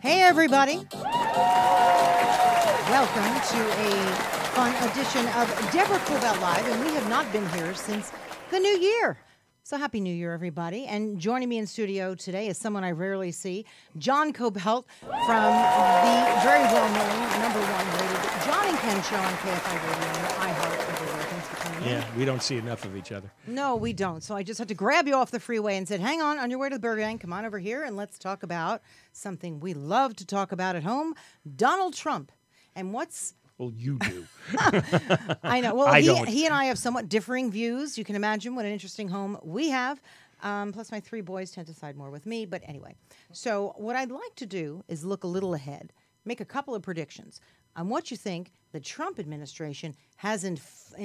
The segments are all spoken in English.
Hey, everybody. Welcome to a fun edition of Deborah Koval Live, and we have not been here since the new year. So happy New Year, everybody. And joining me in studio today is someone I rarely see, John Kobylt from the very well-known, #1 rated John and Ken show on KFI Radio and iHeart everywhere. Thanks for coming in. Yeah, we don't see enough of each other. No, we don't. So I just had to grab you off the freeway and said, hang on your way to the Burger King. Come on over here and let's talk about something we love to talk about at home, Donald Trump. And what's... Well, you do. I know. Well, I don't. he and I have somewhat differing views. You can imagine what an interesting home we have. Plus, my 3 boys tend to side more with me. But anyway, so what I'd like to do is look a little ahead, make a couple of predictions on what you think the Trump administration has in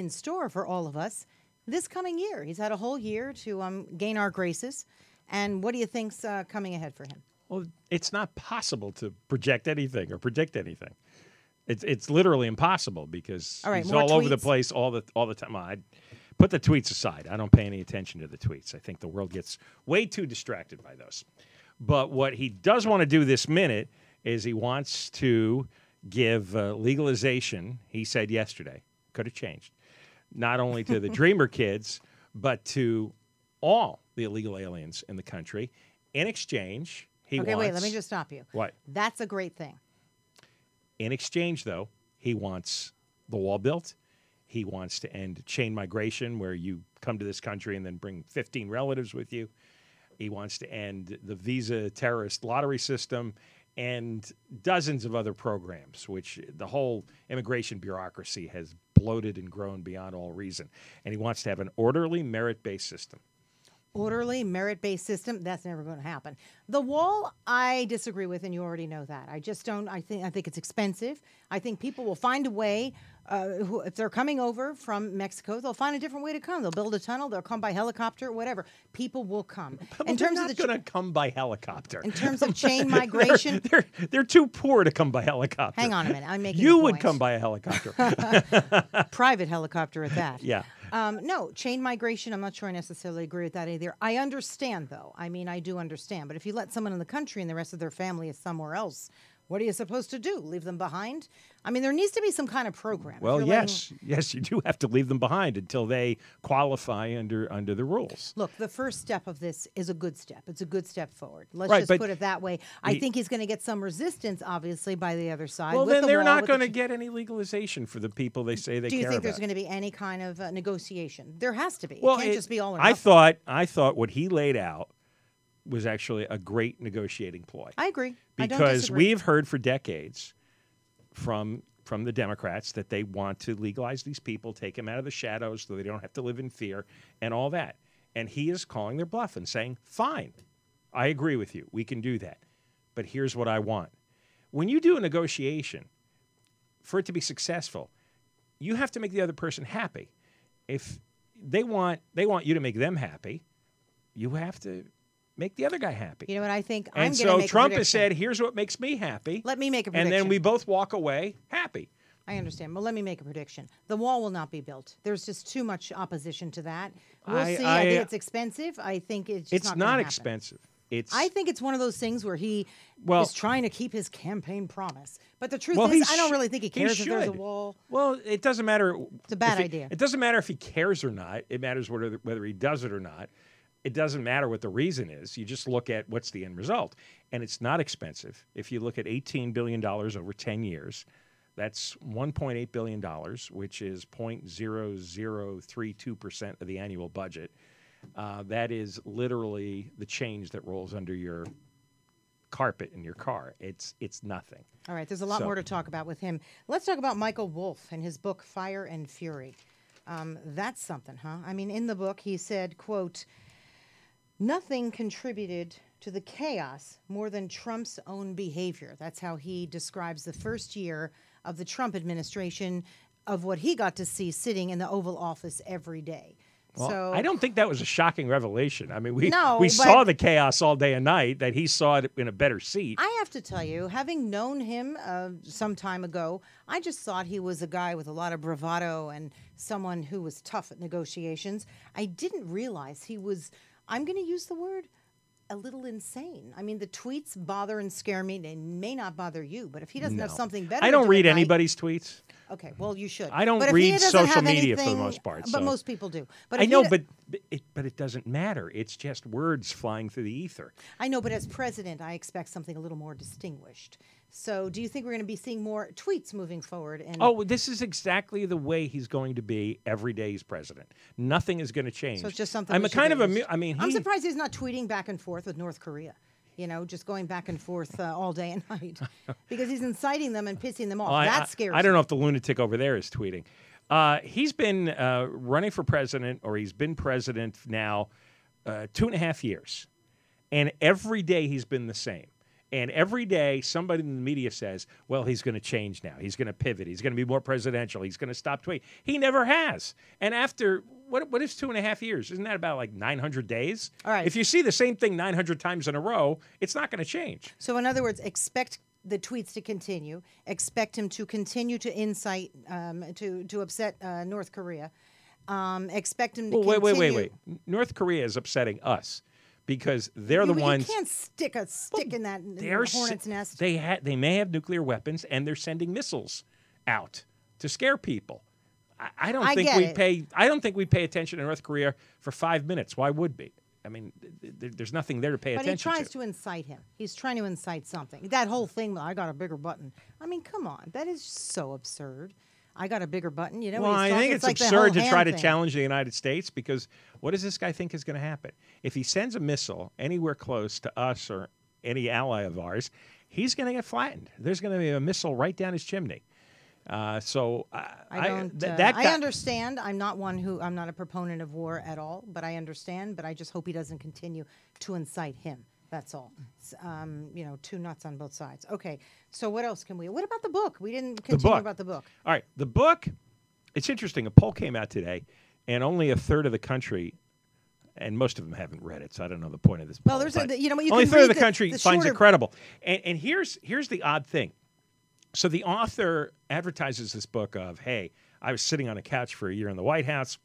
store for all of us this coming year. He's had a whole year to gain our graces. And what do you think's coming ahead for him? Well, it's not possible to project anything or predict anything. It's literally impossible because he's all over the place all the time. I put the tweets aside. I don't pay any attention to the tweets. I think the world gets way too distracted by those. But what he does want to do this minute is he wants to give legalization, he said yesterday, could have changed, not only to the Dreamer kids, but to all the illegal aliens in the country. In exchange, he wants... Okay, wait, let me just stop you. What? That's a great thing. In exchange, though, he wants the wall built. He wants to end chain migration, where you come to this country and then bring 15 relatives with you. He wants to end the visa terrorist lottery system and dozens of other programs, which the whole immigration bureaucracy has bloated and grown beyond all reason. And he wants to have an orderly, merit-based system. Orderly, merit-based system, that's never going to happen. The wall, I disagree with, and you already know that. I just don't, I think it's expensive. I think people will find a way, if they're coming over from Mexico, they'll find a different way to come. They'll build a tunnel, they'll come by helicopter, whatever. People will come. In terms of they're not going to come by helicopter. In terms of chain migration. They're too poor to come by helicopter. Hang on a minute, I'm making You a would point. come by a helicopter. Private helicopter at that. Yeah. No, chain migration, I'm not sure I necessarily agree with that either. I understand, though. I mean, I do understand. But if you let someone in the country and the rest of their family is somewhere else, what are you supposed to do? Leave them behind? I mean, there needs to be some kind of program. Well, yes, you do have to leave them behind until they qualify under the rules. Look, the first step of this is a good step. It's a good step forward. Let's Right, just but put it that way. I think he's going to get some resistance, obviously, by the other side. Well, with then the they're wall, not with going to get any legalization for the people they say they care about. Do you think there's going to be any kind of negotiation? There has to be. Well, it can't just be all or nothing. I thought what he laid out was actually a great negotiating ploy. I agree. I don't Because disagree. we've heard for decades from the Democrats that they want to legalize these people, take them out of the shadows so they don't have to live in fear and all that. And he is calling their bluff and saying, fine, I agree with you. We can do that. But here's what I want. When you do a negotiation, for it to be successful, you have to make the other person happy. If they want you to make them happy, you have to make the other guy happy. You know what I think? And so Trump has said, here's what makes me happy. Let me make a prediction. And then we both walk away happy. I understand. But let me make a prediction. The wall will not be built. There's just too much opposition to that. We'll see. I think it's expensive. I think it's just not expensive. I think it's one of those things where he is trying to keep his campaign promise. But the truth is, I don't really think he cares if there's a wall. Well, it doesn't matter. It's a bad idea. It doesn't matter if he cares or not. It matters whether he does it or not. It doesn't matter what the reason is. You just look at what's the end result. And it's not expensive. If you look at $18 billion over 10 years, that's $1.8 billion, which is 0.0032% of the annual budget. That is literally the change that rolls under your carpet in your car. It's nothing. All right, there's a lot more to talk about with him. Let's talk about Michael Wolff and his book, Fire and Fury. That's something, huh? I mean, in the book, he said, quote, nothing contributed to the chaos more than Trump's own behavior. That's how he describes the first year of the Trump administration, of what he got to see sitting in the Oval Office every day. Well, So I don't think that was a shocking revelation. I mean, we but saw the chaos all day and night, that he saw it in a better seat. I have to tell you, having known him some time ago, I just thought he was a guy with a lot of bravado and someone who was tough at negotiations. I didn't realize he was I'm going to use the word a little insane. I mean, the tweets bother and scare me. They may not bother you, but if he doesn't have something better, I don't read anybody's tweets. Okay, well, you should. I don't read social media for the most part. But most people do. But I know, but it doesn't matter. It's just words flying through the ether. I know, but as president, I expect something a little more distinguished. So do you think we're going to be seeing more tweets moving forward? Oh, this is exactly the way he's going to be every day he's president. Nothing is going to change. So it's just something I'm surprised he's not tweeting back and forth with North Korea. You know, just going back and forth all day and night because he's inciting them and pissing them off. That scares me. I don't know if the lunatic over there is tweeting. He's been running for president, or he's been president now 2.5 years. And every day he's been the same. And every day somebody in the media says, well, he's going to change now. He's going to pivot. He's going to be more presidential. He's going to stop tweeting. He never has. And after, what is 2.5 years? Isn't that about like 900 days? All right. If you see the same thing 900 times in a row, it's not going to change. So in other words, expect the tweets to continue. Expect him to continue to incite, to upset North Korea. Expect him to continue. Wait. North Korea is upsetting us. Because they're the ones. You can't stick a stick in that hornet's nest. They may have nuclear weapons, and they're sending missiles out to scare people. I don't think we pay attention to North Korea for 5 minutes. Why would we? I mean, there's nothing there to pay attention to. But he tries to incite him. He's trying to incite something. That whole thing. I got a bigger button. I mean, come on. That is so absurd. I got a bigger button. You know. Well, I think it's like absurd to try to challenge the United States because what does this guy think is going to happen? If he sends a missile anywhere close to us or any ally of ours, he's going to get flattened. There's going to be a missile right down his chimney. I understand. I'm not a proponent of war at all, but I understand. But I just hope he doesn't continue to incite him. That's all. Two nuts on both sides. Okay. So what else what about the book? We didn't continue about the book. All right. The book, it's interesting. A poll came out today, and only a third of the country, and most of them haven't read it, so I don't know the point of this poll. Well, only a third of the country finds it credible. And here's the odd thing. So the author advertises this book of, hey, I was sitting on a couch for a year in the White House.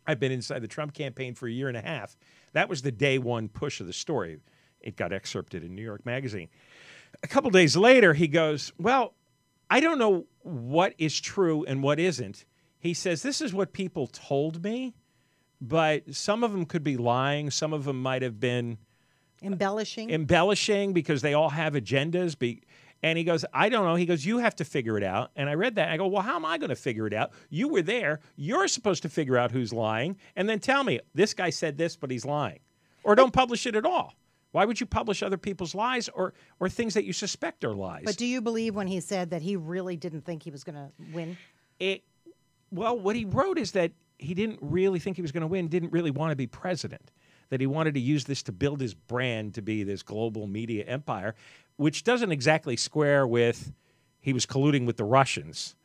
I've been inside the Trump campaign for a year and a half. That was the day one push of the story. It got excerpted in New York Magazine. A couple days later, he goes, well, I don't know what is true and what isn't. He says, this is what people told me, but some of them could be lying. Some of them might have been embellishing because they all have agendas. And he goes, I don't know. He goes, you have to figure it out. And I read that. And I go, well, how am I going to figure it out? You were there. You're supposed to figure out who's lying. And then tell me, this guy said this, but he's lying. Or don't publish it at all. Why would you publish other people's lies or things that you suspect are lies? But do you believe when he said that he really didn't think he was going to win? Well, what he wrote is that he didn't really think he was going to win, didn't really want to be president, that he wanted to use this to build his brand to be this global media empire, which doesn't exactly square with he was colluding with the Russians.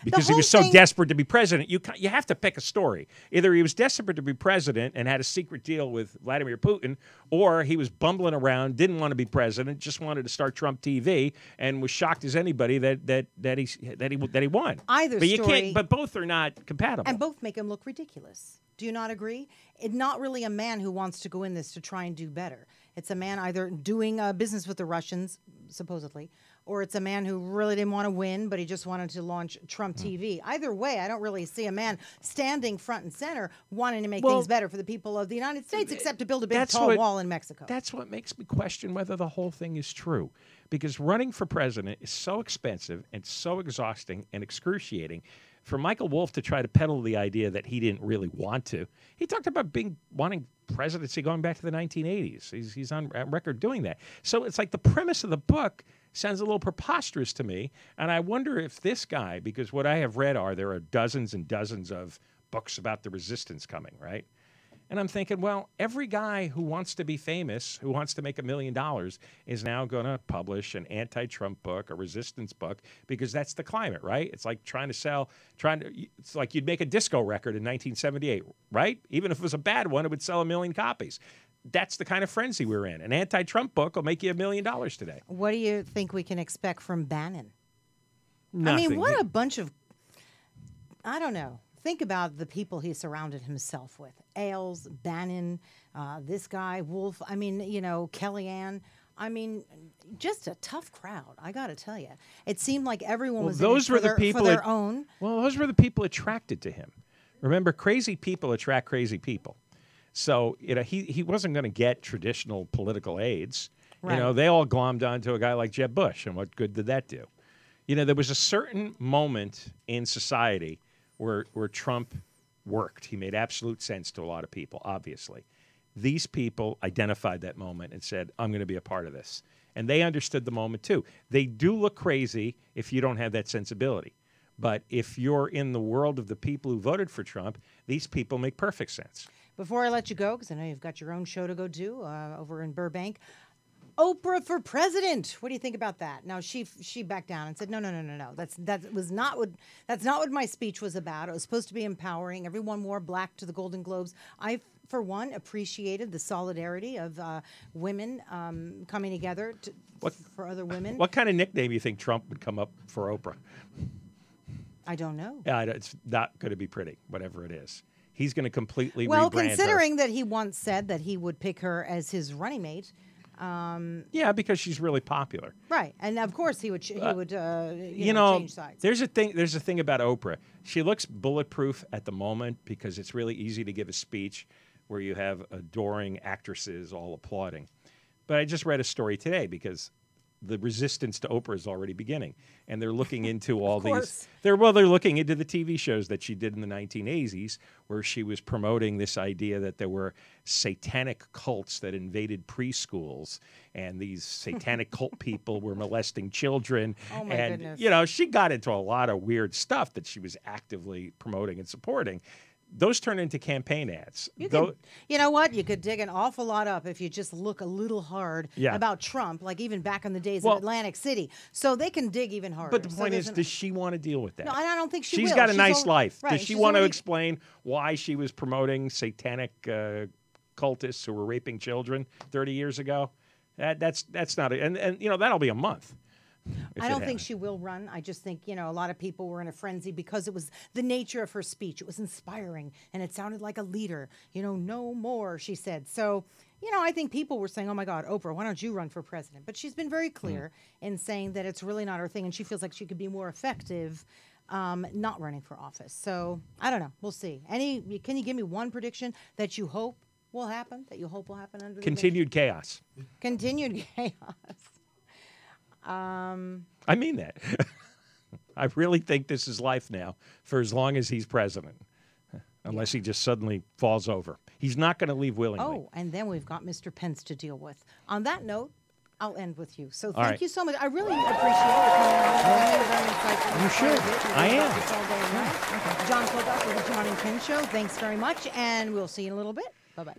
Because he was so desperate to be president, you have to pick a story. Either he was desperate to be president and had a secret deal with Vladimir Putin, or he was bumbling around, didn't want to be president, just wanted to start Trump TV, and was shocked as anybody that he won. Either story, but both are not compatible, and both make him look ridiculous. Do you not agree? It's not really a man who wants to go in this to try and do better. It's a man either doing business with the Russians, supposedly, or it's a man who really didn't want to win, but he just wanted to launch Trump TV. Either way, I don't really see a man standing front and center wanting to make things better for the people of the United States, except to build a big tall wall in Mexico. That's what makes me question whether the whole thing is true. Because running for president is so expensive and so exhausting and excruciating. For Michael Wolff to try to peddle the idea that he didn't really want to, he talked about wanting presidency going back to the 1980s. He's on record doing that. So it's like the premise of the book sounds a little preposterous to me, and I wonder if this guy, because what I have read there are dozens and dozens of books about the resistance coming, right? And I'm thinking, well, every guy who wants to be famous, who wants to make $1 million, is now going to publish an anti-Trump book, a resistance book, because that's the climate, right? It's like it's like you'd make a disco record in 1978, right? Even if it was a bad one, it would sell 1 million copies. That's the kind of frenzy we're in. An anti-Trump book will make you $1 million today. What do you think we can expect from Bannon? Nothing. I mean, what a bunch of, I don't know. think about the people he surrounded himself with. Ailes, Bannon, this guy, Wolf, I mean, you know, Kellyanne. I mean, just a tough crowd, I got to tell you. It seemed like everyone was those were the people for their own. Well, those were the people attracted to him. Remember, crazy people attract crazy people. So, you know, he wasn't going to get traditional political aids. Right. You know, they all glommed onto a guy like Jeb Bush, and what good did that do? You know, there was a certain moment in society where Trump worked. He made absolute sense to a lot of people, obviously. These people identified that moment and said, I'm going to be a part of this. And they understood the moment, too. They do look crazy if you don't have that sensibility. But if you're in the world of the people who voted for Trump, these people make perfect sense. Before I let you go, because I know you've got your own show to go do over in Burbank, Oprah for president. What do you think about that? Now she backed down and said, no. That's not what my speech was about. It was supposed to be empowering. Everyone wore black to the Golden Globes. I, for one, appreciated the solidarity of women coming together for other women. What kind of nickname do you think Trump would come up for Oprah? I don't know. Yeah, it's not going to be pretty, whatever it is. He's going to completely rebrand her. Considering that he once said that he would pick her as his running mate. Yeah, because she's really popular, right? And of course, he would change sides. There's a thing about Oprah. She looks bulletproof at the moment because it's really easy to give a speech where you have adoring actresses all applauding. But I just read a story today because the resistance to Oprah is already beginning, and they're looking into all these. They're looking into the TV shows that she did in the 1980s, where she was promoting this idea that there were satanic cults that invaded preschools, and these satanic cult people were molesting children. Oh my goodness! You know, she got into a lot of weird stuff that she was actively promoting and supporting. Those turn into campaign ads. You know what? You could dig an awful lot up if you just look a little hard about Trump, like even back in the days of Atlantic City. So they can dig even harder. But the point is, does she want to deal with that? No, I don't think she will. She's got a nice life. Right, does she want to explain why she was promoting satanic cultists who were raping children 30 years ago? That's not – and you know, that'll be a month. I don't think she will run. I just think, you know, a lot of people were in a frenzy because it was the nature of her speech. It was inspiring, and it sounded like a leader. You know, no more, she said. So, you know, I think people were saying, oh, my God, Oprah, why don't you run for president? But she's been very clear in saying that it's really not her thing, and she feels like she could be more effective not running for office. So, I don't know. We'll see. Can you give me one prediction that you hope will happen, under the Continued chaos. Continued chaos. I mean that. I really think this is life now for as long as he's president, unless he just suddenly falls over. He's not going to leave willingly. Oh, and then we've got Mr. Pence to deal with. On that note, I'll end with you. So thank you so much. I really appreciate it coming on. You should. I am. John Kilduff with the John and Ken Show. Thanks very much, and we'll see you in a little bit. Bye-bye.